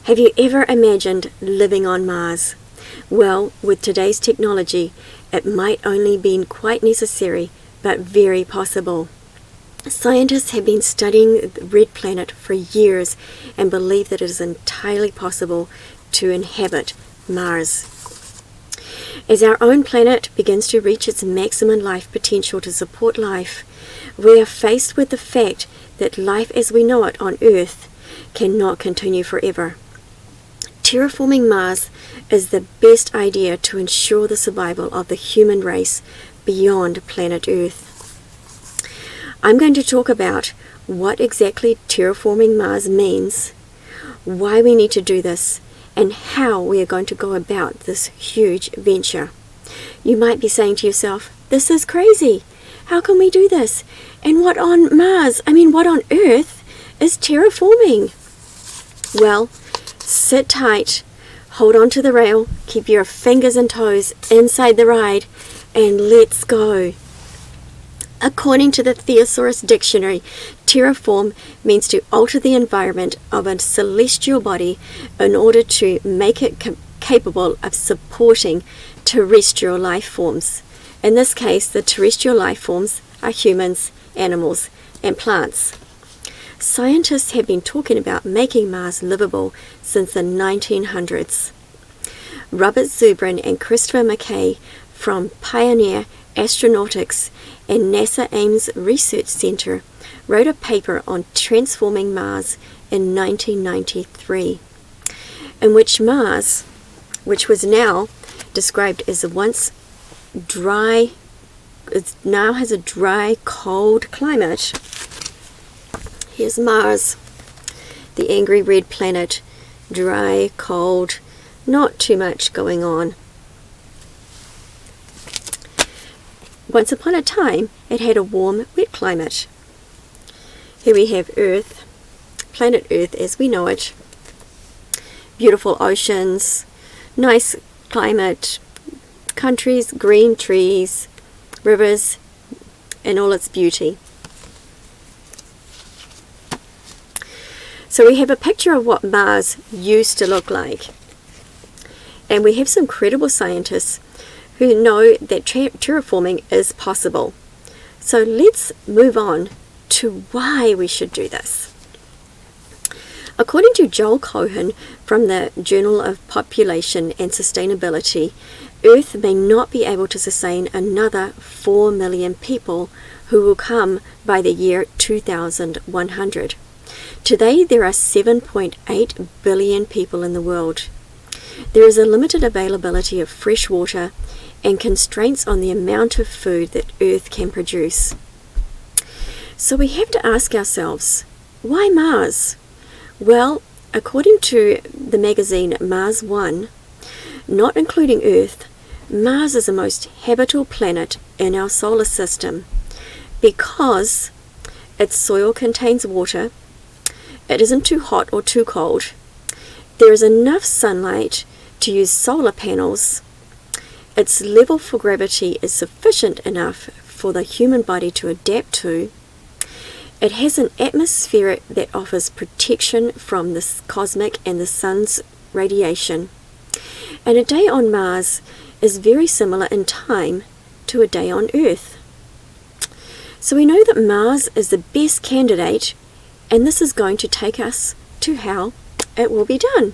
Have you ever imagined living on Mars? Well, with today's technology, it might only be quite necessary, but very possible. Scientists have been studying the red planet for years and believe that it is entirely possible to inhabit Mars. As our own planet begins to reach its maximum life potential to support life, we are faced with the fact that life as we know it on Earth cannot continue forever. Terraforming Mars is the best idea to ensure the survival of the human race beyond planet Earth. I'm going to talk about what exactly terraforming Mars means, why we need to do this, and how we are going to go about this huge venture. You might be saying to yourself, this is crazy. How can we do this? And what on Earth is terraforming? Well, sit tight, hold on to the rail, keep your fingers and toes inside the ride, and let's go. According to the Thesaurus Dictionary, terraform means to alter the environment of a celestial body in order to make it capable of supporting terrestrial life forms. In this case, the terrestrial life forms are humans, animals, and plants. Scientists have been talking about making Mars livable since the 1900s. Robert Zubrin and Christopher McKay from Pioneer Astronautics and NASA Ames Research Center wrote a paper on transforming Mars in 1993, in which Mars, which was now described as once dry, it now has a dry, cold climate. Here's Mars, the angry red planet, dry, cold, not too much going on. Once upon a time, it had a warm, wet climate. Here we have Earth, planet Earth as we know it. Beautiful oceans, nice climate, countries, green trees, rivers, and all its beauty. So we have a picture of what Mars used to look like. And we have some credible scientists who know that terraforming is possible. So let's move on to why we should do this. According to Joel Cohen from the Journal of Population and Sustainability, Earth may not be able to sustain another 4 million people who will come by the year 2100. Today there are 7.8 billion people in the world. There is a limited availability of fresh water and constraints on the amount of food that Earth can produce. So we have to ask ourselves, why Mars? Well, according to the magazine Mars One, not including Earth, Mars is the most habitable planet in our solar system because its soil contains water, it isn't too hot or too cold, there is enough sunlight to use solar panels, its level for gravity is sufficient enough for the human body to adapt to, it has an atmosphere that offers protection from the cosmic and the sun's radiation, and a day on Mars is very similar in time to a day on Earth. So we know that Mars is the best candidate, and this is going to take us to how it will be done.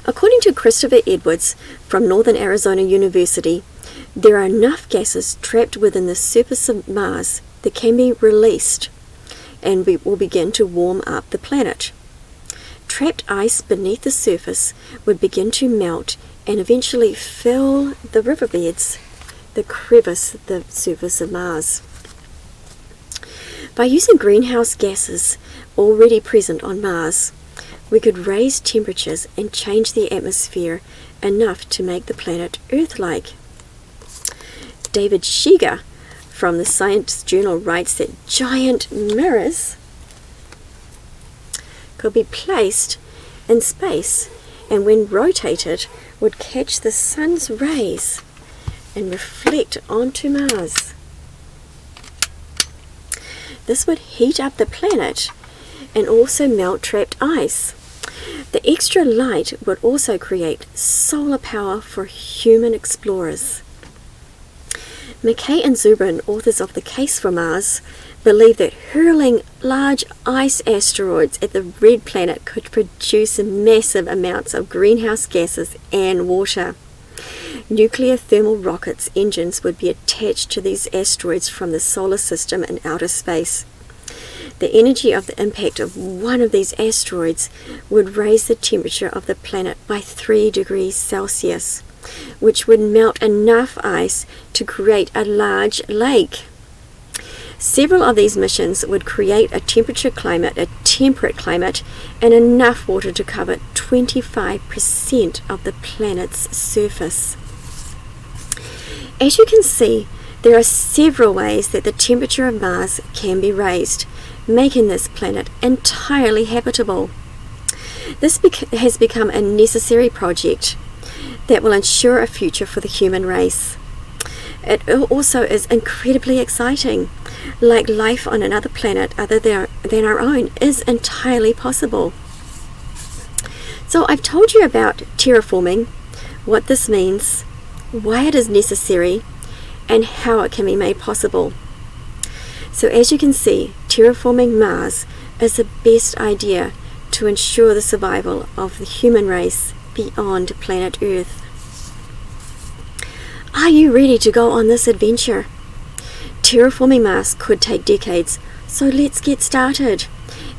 According to Christopher Edwards from Northern Arizona University, there are enough gases trapped within the surface of Mars that can be released and we will begin to warm up the planet. Trapped ice beneath the surface would begin to melt and eventually fill the riverbeds that crevice the surface of Mars. By using greenhouse gases already present on Mars, we could raise temperatures and change the atmosphere enough to make the planet Earth-like. David Shiga from the Science Journal writes that giant mirrors could be placed in space and when rotated would catch the sun's rays and reflect onto Mars. This would heat up the planet and also melt trapped ice. The extra light would also create solar power for human explorers. McKay and Zubrin, authors of The Case for Mars, believe that hurling large ice asteroids at the red planet could produce massive amounts of greenhouse gases and water. Nuclear thermal rockets' engines would be attached to these asteroids from the solar system in outer space. The energy of the impact of one of these asteroids would raise the temperature of the planet by 3 degrees Celsius, which would melt enough ice to create a large lake. Several of these missions would create a temperate climate, and enough water to cover 25% of the planet's surface. As you can see, there are several ways that the temperature of Mars can be raised, making this planet entirely habitable. This has become a necessary project that will ensure a future for the human race. It also is incredibly exciting. Like life on another planet other than our own is entirely possible. So I've told you about terraforming, what this means, why it is necessary, and how it can be made possible. So as you can see, terraforming Mars is the best idea to ensure the survival of the human race beyond planet Earth. Are you ready to go on this adventure? Terraforming Mars could take decades, so let's get started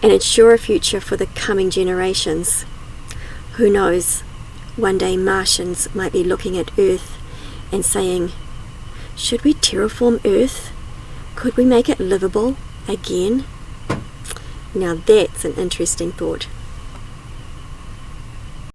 and ensure a future for the coming generations. Who knows, one day Martians might be looking at Earth and saying, should we terraform Earth? Could we make it livable again? Now that's an interesting thought.